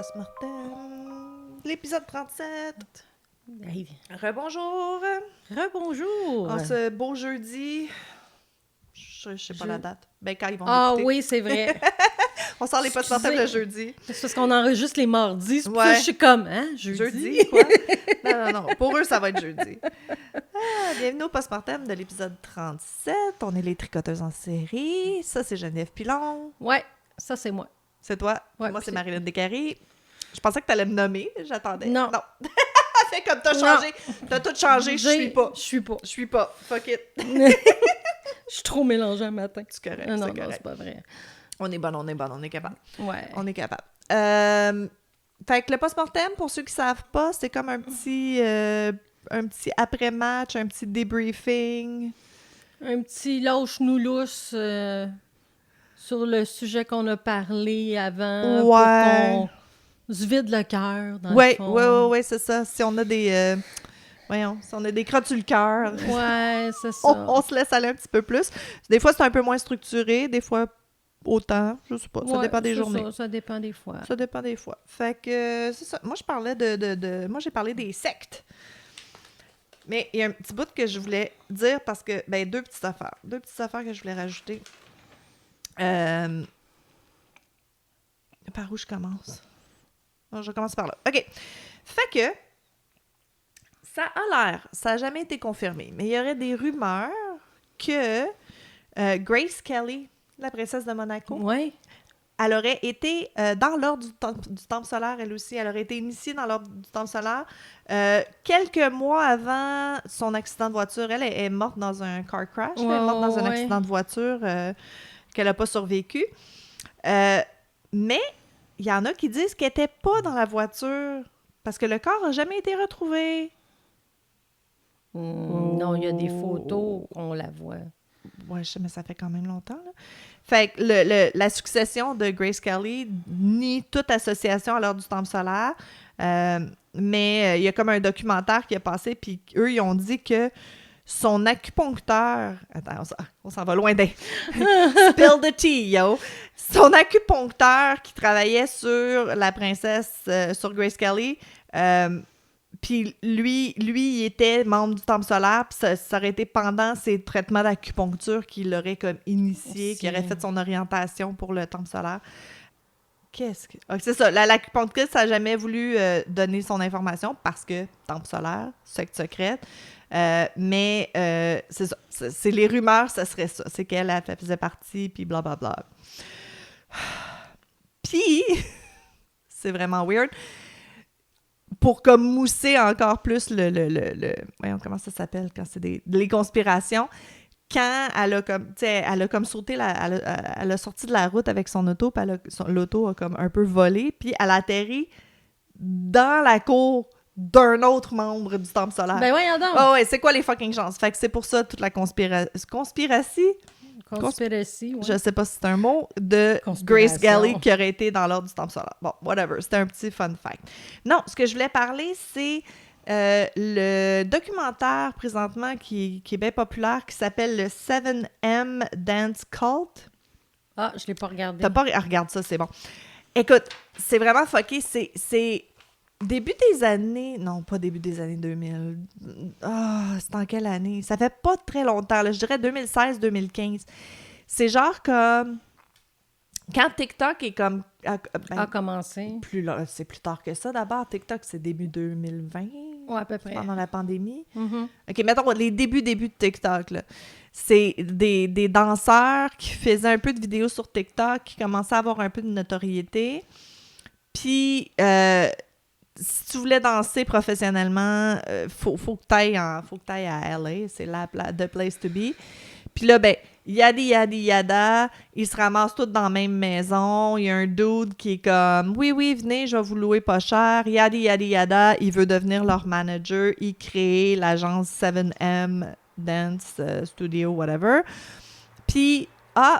Post-mortem, l'épisode 37. Hey. Rebonjour. Rebonjour. En ce beau jeudi, je sais pas la date. Ben, quand ils vont Ah l'écouter. oui, c'est vrai. On sort les post-mortem le jeudi. C'est parce qu'on enregistre les mardis. C'est pour Ouais. ça que je suis comme, hein, jeudi? Jeudi, quoi? Non. Pour eux, ça va être jeudi. Bienvenue au post-mortem de l'épisode 37. On est les tricoteuses en série. Ça, c'est Geneviève Pilon. Ouais, ça c'est moi. C'est toi. Ouais, Moi, c'est puis Marilyn Descaries. Je pensais que tu allais me nommer. J'attendais. Non. Fait comme t'as changé. T'as tout changé. Je suis pas. Je suis pas. Fuck it. Je suis trop mélangée un matin. C'est correct. Non, c'est correct. c'est pas vrai. On est bonne. On est capable. Ouais. On est capable. Fait que le post-mortem, pour ceux qui savent pas, c'est comme un petit après-match, un petit débriefing. Un petit lâche-nous lousse sur le sujet qu'on a parlé avant. Ouais. Pour qu'on se vide le cœur, dans le fond. Ouais, c'est ça. Si on a des... si on a des crottes sur le cœur, Ouais, c'est ça. on se laisse aller un petit peu plus. Des fois, c'est un peu moins structuré. Des fois, autant. Je sais pas. Ça Ouais, dépend des c'est journées. Ça dépend des fois. Ça dépend des fois. Fait que c'est ça. Moi, je parlais moi, j'ai parlé des sectes. Mais il y a un petit bout que je voulais dire parce que... deux petites affaires. Deux petites affaires que je voulais rajouter. Par où je commence? Non, je commence par là. OK. Fait que ça a l'air, ça n'a jamais été confirmé, mais il y aurait des rumeurs que Grace Kelly, la princesse de Monaco, Ouais. elle aurait été dans l'ordre du temple solaire, elle aussi. Elle aurait été initiée dans l'ordre du temple solaire. Quelques mois avant son accident de voiture, elle est morte dans un car crash. Elle est morte dans un accident de voiture qu'elle n'a pas survécu. Mais il y en a qui disent qu'elle n'était pas dans la voiture parce que le corps n'a jamais été retrouvé. Non, il y a des photos qu'on la voit. Ouais, je sais, mais ça fait quand même longtemps, là. Fait que la succession de Grace Kelly nie toute association à l'heure du temple solaire. Mais il y a comme un documentaire qui est passé, puis eux, ils ont dit que son acupuncteur... Attends, on s'en va loin d'un... Spill the tea, yo! Son acupuncteur qui travaillait sur la princesse, sur Grace Kelly... Puis lui, il était membre du temple solaire, puis ça aurait été pendant ses traitements d'acupuncture qu'il l'aurait comme initié, qu'il aurait fait son orientation pour le temple solaire. Qu'est-ce que... Ah, c'est ça, l'acupunctrice n'a jamais voulu donner son information parce que temple solaire, secte secrète. Mais c'est ça, c'est les rumeurs, ça serait ça. C'est qu'elle faisait partie, puis blablabla. Puis, c'est vraiment weird. Pour comme mousser encore plus voyons comment ça s'appelle quand c'est les conspirations, quand elle a comme sauté elle a sorti de la route avec son auto, puis l'auto a comme un peu volé, puis elle a atterri dans la cour d'un autre membre du temple solaire. Ben voyons donc! Oh ouais, c'est quoi les fucking chances? Fait que c'est pour ça toute la conspiratie, Conspiracy, ouais. je sais pas si c'est un mot, de Grace Kelly qui aurait été dans l'ordre du temple solaire. Bon, whatever, c'était un petit fun fact. Non, ce que je voulais parler, c'est le documentaire présentement qui est bien populaire, qui s'appelle le 7M Dance Cult. Ah, je l'ai pas regardé. T'as pas... regarde ça, c'est bon. Écoute, c'est vraiment fucké, c'est début des années... Non, pas début des années 2000. C'est en quelle année? Ça fait pas très longtemps, là. Je dirais 2016-2015. C'est genre comme... Quand TikTok est comme... a commencé. C'est plus tard que ça, d'abord. TikTok, c'est début 2020. Ouais, à peu près. Pendant la pandémie. Mm-hmm. OK, mettons les débuts de TikTok, là. C'est des danseurs qui faisaient un peu de vidéos sur TikTok, qui commençaient à avoir un peu de notoriété. Puis... si tu voulais danser professionnellement, faut que t'ailles à LA, c'est the place to be. Puis là, yada, ils se ramassent tous dans la même maison. Il y a un dude qui est comme, oui, venez, je vais vous louer pas cher. Yada, il veut devenir leur manager. Il crée l'agence 7M Dance Studio, whatever. Puis,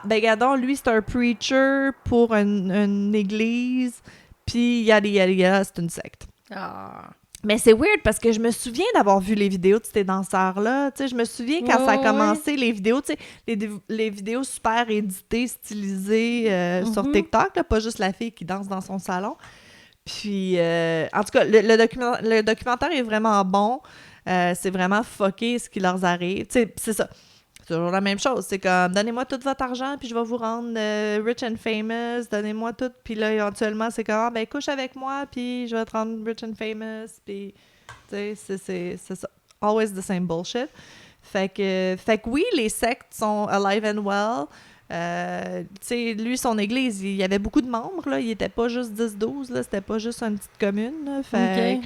gadon, lui, c'est un preacher pour une église. Puis, yada, c'est une secte. Ah. Mais c'est weird parce que je me souviens d'avoir vu les vidéos de ces danseurs-là. Tu sais, je me souviens quand ça a commencé, les vidéos, tu sais, les vidéos super éditées, stylisées sur TikTok, là, pas juste la fille qui danse dans son salon. Puis, en tout cas, le documentaire est vraiment bon. C'est vraiment fucké ce qui leur arrive. Tu sais, c'est ça. C'est toujours la même chose. C'est comme, donnez-moi tout votre argent, puis je vais vous rendre rich and famous. Donnez-moi tout. Puis là, éventuellement, c'est comme, ben, couche avec moi, puis je vais te rendre rich and famous. Puis, tu sais, c'est ça. Always the same bullshit. Fait que oui, les sectes sont alive and well. Tu sais, lui, son église, il y avait beaucoup de membres, là. Il était pas juste 10-12, là. C'était pas juste une petite commune, là. Fait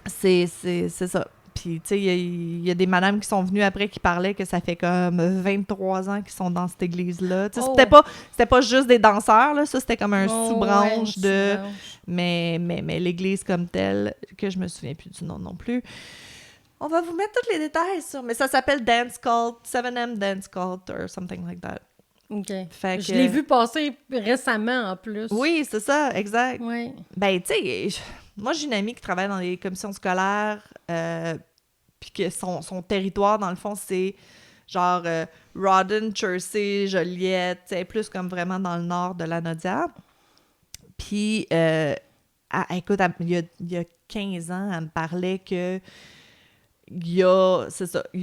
c'est ça. Puis, tu sais, il y a des madames qui sont venues après qui parlaient que ça fait comme 23 ans qu'ils sont dans cette église-là. Tu sais, c'était pas juste des danseurs, là. Ça, c'était comme un sous-branche de... Mais l'église comme telle, que je me souviens plus du nom non plus. On va vous mettre tous les détails sur... Mais ça s'appelle Dance Cult, 7M Dance Cult, or something like that. OK. Fait que... Je l'ai vu passer récemment, en plus. Oui, c'est ça, exact. Oui. Ben, tu sais, moi, j'ai une amie qui travaille dans les commissions scolaires, puis que son territoire, dans le fond, c'est genre Rawdon, Chertsey, Joliette, tu sais, plus comme vraiment dans le nord de la Naudière. Puis, écoute, il y a 15 ans, elle me parlait que il y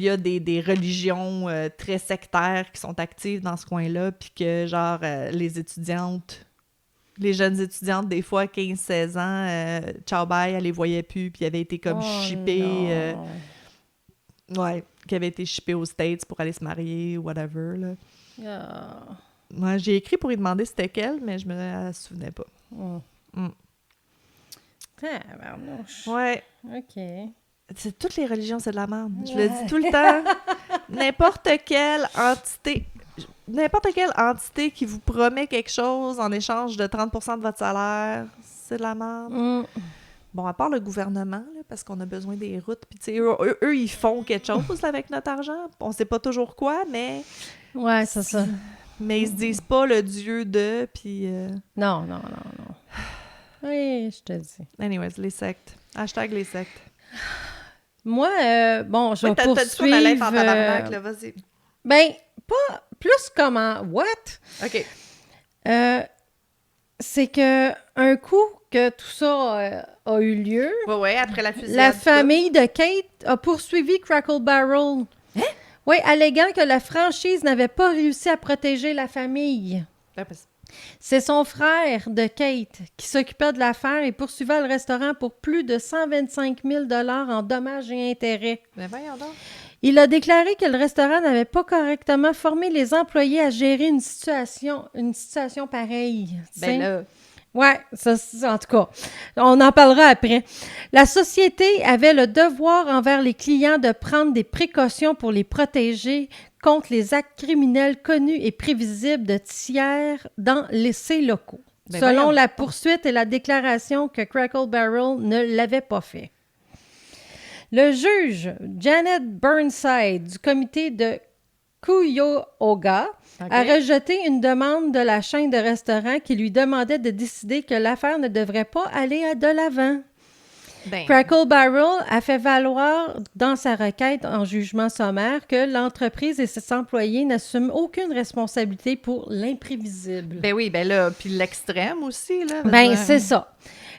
a des religions très sectaires qui sont actives dans ce coin-là, puis que, genre, les jeunes étudiantes, des fois, 15-16 ans, ciao bye, elle les voyait plus, puis elles avaient été comme shippées. Qui avaient été shippées aux States pour aller se marier, whatever, là. Moi, j'ai écrit pour lui demander c'était quelle, mais je me souvenais pas. Tabarnouche. Ouais. OK. Toutes les religions, c'est de la merde. Je le dis tout le temps. N'importe quelle entité qui vous promet quelque chose en échange de 30% de votre salaire, c'est de la merde. Bon, à part le gouvernement, là, parce qu'on a besoin des routes, puis tu sais, eux, ils font quelque chose là, avec notre argent. On sait pas toujours quoi, mais... Ouais, c'est ça. Mais ils se disent pas le dieu de, puis... Non. Oui, je te dis. Anyways, les sectes. # les sectes. Moi, je vais poursuivre... T'as dit qu'on allait être en tabarnak, là, vas-y. Ben, pas plus comment... What? OK. C'est que un coup que tout ça a eu lieu... Ouais, après la fusillade. La famille de Kate a poursuivi Crackle Barrel. Hein? Oui, alléguant que la franchise n'avait pas réussi à protéger la famille. C'est son frère de Kate qui s'occupait de l'affaire et poursuivait le restaurant pour plus de 125 000 $ en dommages et intérêts. Ben voyons donc. Il a déclaré que le restaurant n'avait pas correctement formé les employés à gérer une situation pareille. Ben là... Ouais, ça, en tout cas, on en parlera après. La société avait le devoir envers les clients de prendre des précautions pour les protéger contre les actes criminels connus et prévisibles de tiers dans ces locaux. Ben selon voyons. la poursuite et la déclaration que Crackle Barrel ne l'avait pas fait. Le juge Janet Burnside du comité de Cuyahoga a rejeté une demande de la chaîne de restaurants qui lui demandait de décider que l'affaire ne devrait pas aller de l'avant. Crackle Barrel a fait valoir dans sa requête en jugement sommaire que l'entreprise et ses employés n'assument aucune responsabilité pour l'imprévisible. Ben oui, ben là, puis l'extrême aussi, là. Ben, c'est ça.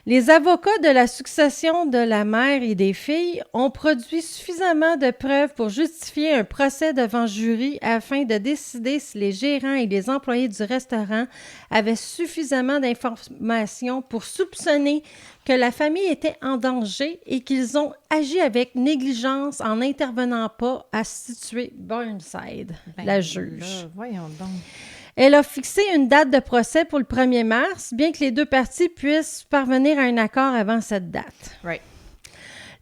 Les avocats de la succession de la mère et des filles ont produit suffisamment de preuves pour justifier un procès devant jury afin de décider si les gérants et les employés du restaurant avaient suffisamment d'informations pour soupçonner que la famille était en danger et qu'ils ont agi avec négligence en n'intervenant pas, a situé Burnside, la juge. Là, voyons donc. Elle a fixé une date de procès pour le 1er mars, bien que les deux parties puissent parvenir à un accord avant cette date. Right.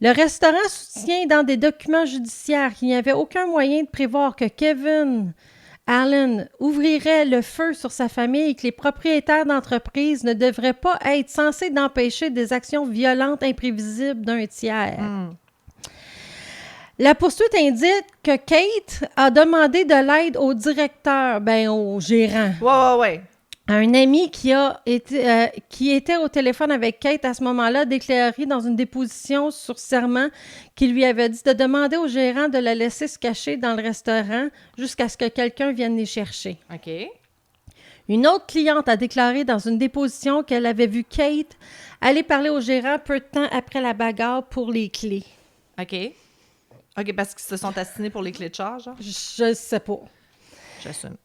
Le restaurant soutient dans des documents judiciaires qu'il n'y avait aucun moyen de prévoir que Kevin Allen ouvrirait le feu sur sa famille et que les propriétaires d'entreprise ne devraient pas être censés d'empêcher des actions violentes imprévisibles d'un tiers. La poursuite indique que Kate a demandé de l'aide au directeur, au gérant. Ouais. Un ami qui était au téléphone avec Kate à ce moment-là a déclaré dans une déposition sur serment qu'il lui avait dit de demander au gérant de la laisser se cacher dans le restaurant jusqu'à ce que quelqu'un vienne les chercher. OK. Une autre cliente a déclaré dans une déposition qu'elle avait vu Kate aller parler au gérant peu de temps après la bagarre pour les clés. OK. OK, parce qu'ils se sont assinés pour les clés de charge, genre? Je sais pas. J'assume.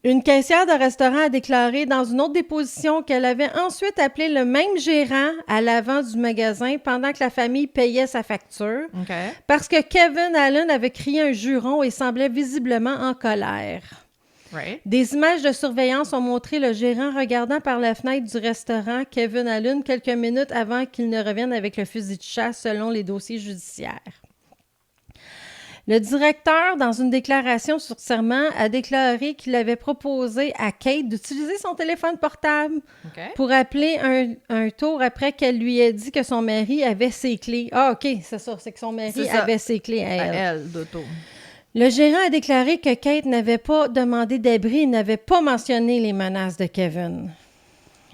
Une caissière de restaurant a déclaré dans une autre déposition qu'elle avait ensuite appelé le même gérant à l'avant du magasin pendant que la famille payait sa facture OK. parce que Kevin Allen avait crié un juron et semblait visiblement en colère. Right. Des images de surveillance ont montré le gérant regardant par la fenêtre du restaurant Kevin Allen quelques minutes avant qu'il ne revienne avec le fusil de chasse selon les dossiers judiciaires. Le directeur, dans une déclaration sur serment, a déclaré qu'il avait proposé à Kate d'utiliser son téléphone portable OK. pour appeler un tour après qu'elle lui ait dit que son mari avait ses clés. Ah, OK, c'est ça, c'est que son mari C'est ça. avait ses clés à À elle. elle, d'auto. Le gérant a déclaré que Kate n'avait pas demandé d'abri et n'avait pas mentionné les menaces de Kevin.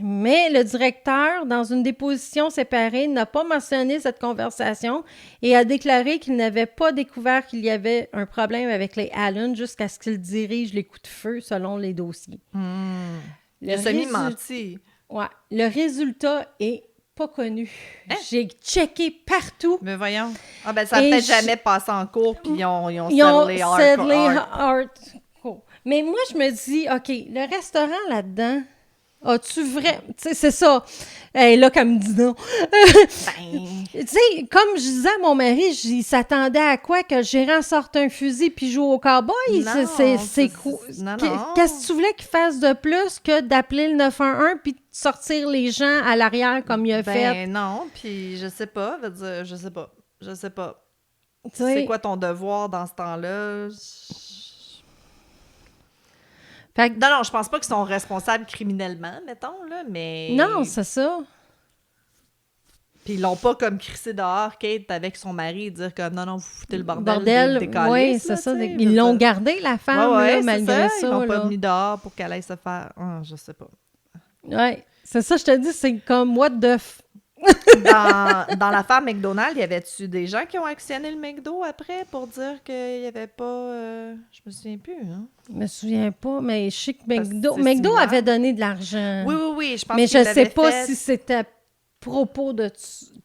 Mais le directeur, dans une déposition séparée, n'a pas mentionné cette conversation et a déclaré qu'il n'avait pas découvert qu'il y avait un problème avec les Allen jusqu'à ce qu'il dirige les coups de feu selon les dossiers. Il a semi-menti. Ouais, le résultat est pas connu. Hein? J'ai checké partout. Mais voyons. Ah ben ça a Et peut-être je- jamais passé en cours, puis ils ont Ils ont settlé settlé hardcore. hardcore. Mais moi, je me dis, OK, le restaurant là-dedans, as-tu vrai... Tu sais, c'est ça. Elle là, comme dit non. Ben, Tu sais, comme je disais à mon mari, il s'attendait à quoi? Que le gérant sorte un fusil puis joue au cowboy? Non, C'est quoi? non, Qu'est- non. Qu'est-ce que tu voulais qu'il fasse de plus que d'appeler le 911 puis de sortir les gens à l'arrière comme il a fait? ben non, puis je sais pas, veut dire, je sais pas. Tu sais, C'est quoi ton devoir dans ce temps-là? fait que- Non, je pense pas qu'ils sont responsables criminellement, mettons, là, mais... non, c'est ça. Puis ils l'ont pas comme crissé dehors, Kate, avec son mari, et dire comme non, vous foutez le bordel, Bordel, des câlisses, oui, là, c'est ça. tu sais, Ils je l'ont veux dire. gardé, la femme, Ouais, là, c'est malgré ça. ça. Ils l'ont pas là. mis dehors pour qu'elle aille se faire... je sais pas. Oui, c'est ça, je te dis, c'est comme what the Dans l'affaire McDonald's, y avait-tu des gens qui ont actionné le McDo après pour dire qu'il y avait pas... Je me souviens plus, hein? Je me souviens pas, mais je sais que Parce que McDo, c'est McDo similaire. avait donné de l'argent. Oui, je pense Mais qu'il je l'avait sais pas fait. si c'était à propos de...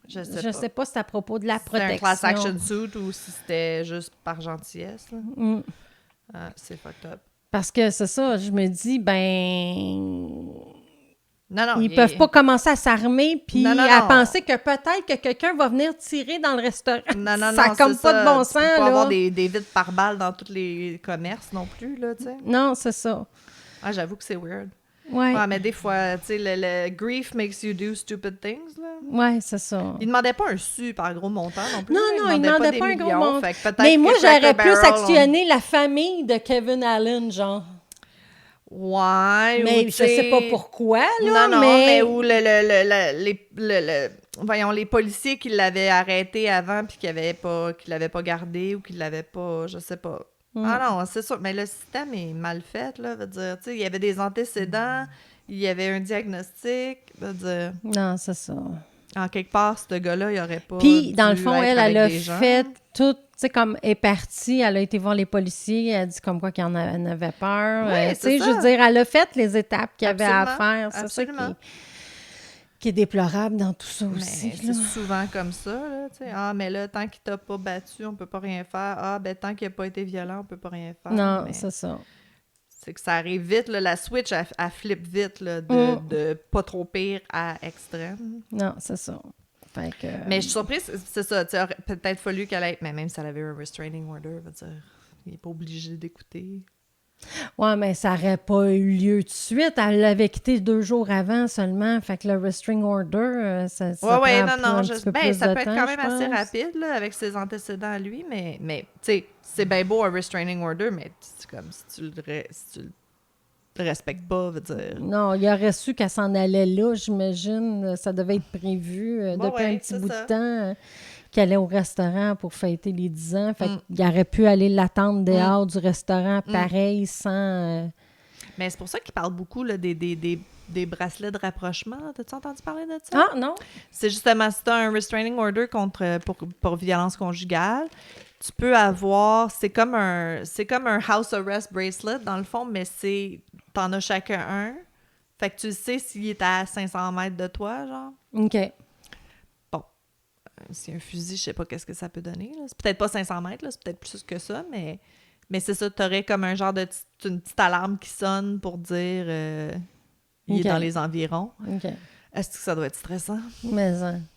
Je Je sais pas si c'est à propos de la C'était un protection. class action suit ou si c'était juste par gentillesse, là. Mm. C'est fucked up. Parce que c'est ça, je me dis, ben... Non, Ils peuvent pas commencer à s'armer puis Non, non, à non. penser que peut-être que quelqu'un va venir tirer dans le restaurant. Non, ça a comme c'est pas ça. de bon Tu sens, peux pas là. avoir des vides par balle dans tous les commerces non plus, là, tu sais. Non, c'est ça. J'avoue que c'est weird. Ouais, Ouais, mais des fois, tu sais, le grief makes you do stupid things, là. ouais, c'est ça. Il demandait pas un super gros montant non plus. Non, là. il demandait des pas un gros millions, montant. fait que peut-être Mais moi, que j'aurais Cracker plus Barrel, actionné la famille de Kevin Allen, genre. Ouais, Mais ou, je sais tu pas sais, pourquoi, là, Non, mais... où voyons, les policiers qui l'avaient arrêté avant puis qui l'avaient pas gardé ou qui l'avaient pas, je sais pas. Ah non, c'est sûr, mais le système est mal fait, là, veut dire, tu sais, il y avait des antécédents, il y avait un diagnostic, veut dire, Non, c'est ça. en quelque part, ce gars-là, il aurait pas Puis, dans le dû fond, être elle avec a des gens. fait tout, tu sais, comme elle est partie, elle a été voir les policiers, elle a dit comme quoi qu'elle en avait peur. Ouais, tu sais, c'est je veux ça. dire, elle a fait les étapes qu'il y avait à Absolument, faire. C'est ça absolument. qui est déplorable dans tout ça Mais aussi. c'est là. souvent comme ça, là, tu sais. Ah, mais là, tant qu'il t'a pas battu, on peut pas rien faire. Ah, ben tant qu'il a pas été violent, on peut pas rien faire. Non, Mais c'est ça. c'est que ça arrive vite, là, la switch, elle flippe vite, là, de pas trop pire à extrême. Non, c'est ça. Fait que... Mais je suis surprise, c'est ça, tu sais, aurait peut-être fallu qu'elle ait... Mais même si elle avait un restraining order, veut dire, il est pas obligé d'écouter. Ouais, mais ça n'aurait pas eu lieu tout de suite. Elle l'avait quitté 2 jours avant seulement. Fait que le restraining order, ça Ouais, prend non, un petit peu ben, plus ça de peut être temps, quand même je assez pense. rapide, là, avec ses antécédents à lui, mais tu sais, c'est bien beau un restraining order, mais c'est comme si tu le respectes pas, veut dire... Non, il aurait su qu'elle s'en allait là, j'imagine. Ça devait être prévu depuis un ouais, petit c'est bout ça. de temps qu'elle allait au restaurant pour fêter les 10 ans. Fait Mm. qu'il aurait pu aller l'attendre dehors du restaurant Mm. pareil, sans... Mais c'est pour ça qu'il parle beaucoup là, des bracelets de rapprochement. T'as-tu entendu parler de ça? Ah, non? C'est justement, si t'as un restraining order pour violence conjugale, tu peux avoir... C'est comme un house arrest bracelet, dans le fond, mais c'est t'en as chacun un. Fait que tu sais s'il est à 500 mètres de toi, genre. OK. Si un fusil, je sais pas qu'est-ce que ça peut donner. Là. C'est peut-être pas 500 mètres, là, c'est peut-être plus que ça, mais c'est ça, t'aurais comme un genre de une petite alarme qui sonne pour dire il est dans les environs. OK. Est-ce que ça doit être stressant? Mais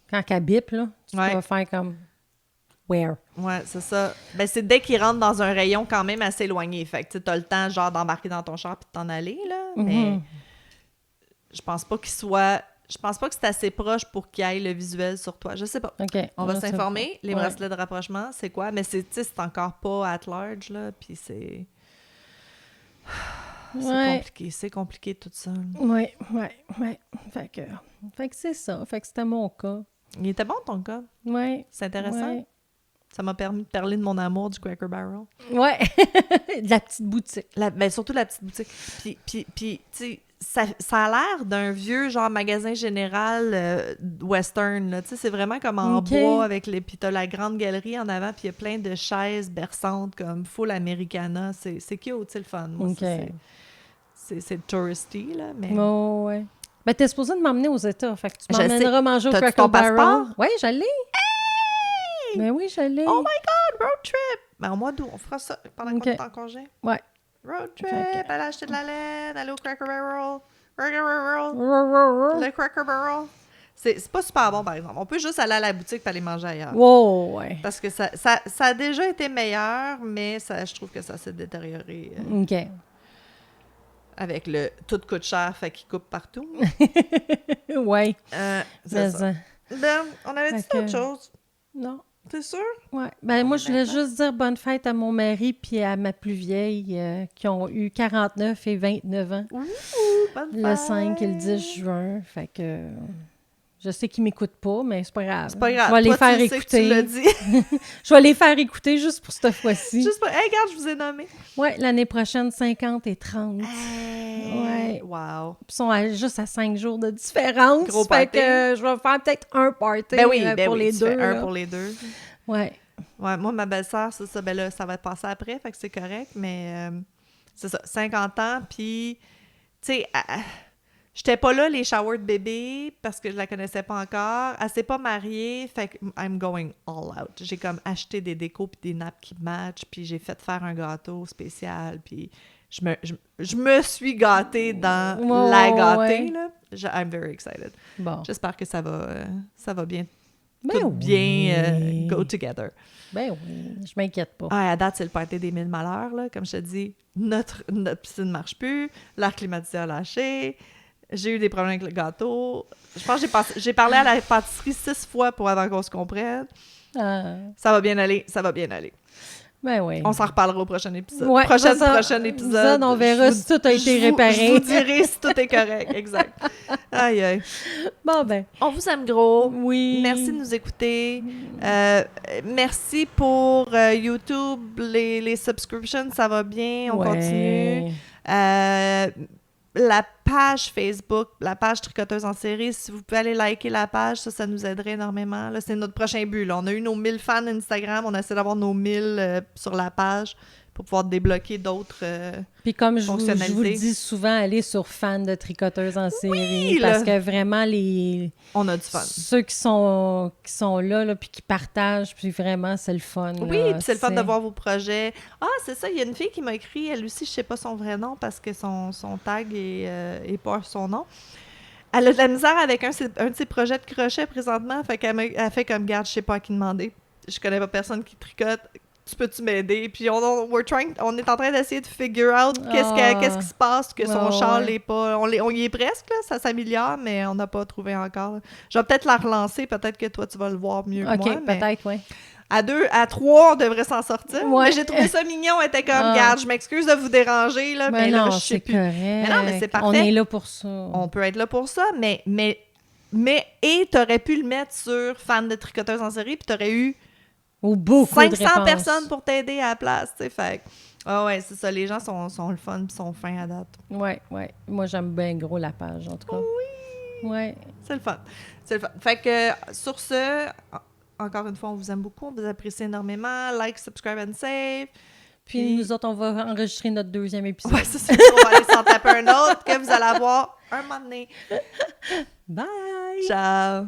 quand elle bip, là, tu vas faire comme « Where? » Ouais, c'est ça. Ben, c'est dès qu'il rentre dans un rayon quand même assez éloigné. Fait que tu as le temps, genre, d'embarquer dans ton char puis de t'en aller, là. Mais je pense pas qu'il soit... Je pense pas que c'est assez proche pour qu'il y ait le visuel sur toi. Je sais pas. OK. On va s'informer. Les bracelets de rapprochement, c'est quoi? Mais c'est encore pas at large, là. Puis c'est... C'est compliqué tout ça. Oui. Fait que c'est ça. Fait que c'était mon cas. Il était bon, ton cas. Oui. C'est intéressant. Ouais. Ça m'a permis de parler de mon amour du Cracker Barrel. Ouais. De la petite boutique. Ben, surtout la petite boutique. Puis tu sais, ça a l'air d'un vieux genre magasin général western. Tu sais, c'est vraiment comme en bois avec les... Puis t'as la grande galerie en avant, puis il y a plein de chaises berçantes comme full Americana. C'est cute, c'est le fun. Moi, c'est touristy, là, mais... Oh, ouais. Ben, t'es supposé de m'emmener aux États, fait que tu m'emmèneras manger au Cracker Barrel. Oui, j'allais. Hey! Ben oui, j'allais. Oh my God, road trip! Ben, au mois d'août, on fera ça pendant qu'on est en congé. Ouais. Road trip, aller acheter de la laine, aller au Cracker Barrel. Le Cracker Barrel. C'est pas super bon, par exemple. On peut juste aller à la boutique et aller manger ailleurs. Wow, ouais. Parce que ça a déjà été meilleur, mais je trouve que ça s'est détérioré. OK. Avec le tout coûte cher, fait qu'il coupe partout. Ouais. C'est ça. Ben, on avait dit autre chose. Non. T'es sûr? Ouais. Ben, moi, je voulais juste dire bonne fête à mon mari puis à ma plus vieille qui ont eu 49 et 29 ans. Ouh, bonne fête! Le 5 et le 10 juin. Fait que je sais qu'ils m'écoutent pas, mais c'est pas grave. C'est pas grave. Je vais les faire écouter. Tu l'as dit. Je vais les faire écouter juste pour cette fois-ci. Juste pour... Hey, regarde, je vous ai nommé. Ouais, l'année prochaine, 50 et 30. Ouais. Wow. Ils sont juste à 5 jours de différence. Gros fait party. que je vais faire peut-être un party pour les deux. Un pour les deux. Ouais. Ouais, moi, ma belle-sœur, c'est ça. Ben là, ça va être passé après, fait que c'est correct, mais c'est ça, 50 ans, puis, tu sais, j'étais pas là, les showers de bébé, parce que je la connaissais pas encore. Elle s'est pas mariée, fait que I'm going all out. J'ai comme acheté des décos puis des nappes qui matchent, puis j'ai fait faire un gâteau spécial, puis je me suis gâtée dans la gâtée, là. I'm very excited. Bon. J'espère que ça va bien. Ben tout bien go together. Ben oui, je m'inquiète pas. À date, c'est le party des 1000 malheurs, là. Comme je te dis, notre piscine ne marche plus, l'air climatisé a lâché, j'ai eu des problèmes avec le gâteau. Je pense que j'ai parlé à la pâtisserie 6 fois avant qu'on se comprenne. Ça va bien aller, ça va bien aller. Ben oui. On s'en reparlera au prochain épisode. Ouais, prochain épisode. On verra si tout a été réparé. Je vous dirai si tout est correct, exact. Aïe, aïe. Bon, ben. On vous aime gros. Oui. Merci de nous écouter. Merci pour YouTube, les subscriptions, ça va bien, on continue. La page Facebook, la page Tricoteuse en série, si vous pouvez aller liker la page, ça nous aiderait énormément. Là, c'est notre prochain but. Là. On a eu nos 1000 fans Instagram, on essaie d'avoir nos 1000 sur la page pour pouvoir débloquer d'autres Puis comme je vous le dis souvent, allez sur fans de Tricoteuses en série, parce que vraiment, on a du fun. Ceux qui sont là puis qui partagent, puis vraiment, c'est le fun. Oui, puis c'est le fun de voir vos projets. Ah, c'est ça, il y a une fille qui m'a écrit, elle aussi, je sais pas son vrai nom, parce que son tag est pas son nom. Elle a de la misère avec un de ses projets de crochet présentement, fait qu'elle fait comme, garde, je sais pas à qui demander. Je connais pas personne qui tricote. Tu peux-tu m'aider? Puis on est en train d'essayer de figure out qu'est-ce qui se passe, que son châle est pas... On y est presque, là, ça s'améliore, mais on n'a pas trouvé encore. Je vais peut-être la relancer, peut-être que toi, tu vas le voir mieux que moi. OK, peut-être, oui. À 3, on devrait s'en sortir. Ouais. Mais j'ai trouvé ça mignon. Elle était comme, regarde, je m'excuse de vous déranger, là, mais là, je sais plus. Correct. Mais non, mais c'est parfait. On est là pour ça. On peut être là pour ça, mais t'aurais pu le mettre sur fan de Tricoteuse en série, puis t'aurais eu... Ou beaucoup 500 personnes pour t'aider à la place, tu sais, fait ouais, c'est ça, les gens sont le fun pis sont fins à date. Ouais, moi j'aime bien gros la page, en tout cas. Oui! Ouais. C'est le fun. Fait que, sur ce, encore une fois, on vous aime beaucoup, on vous apprécie énormément, like, subscribe and save, Puis nous autres, on va enregistrer notre 2e épisode. Ouais, c'est ça. On va aller s'en taper un autre que vous allez avoir un moment donné. Bye! Ciao!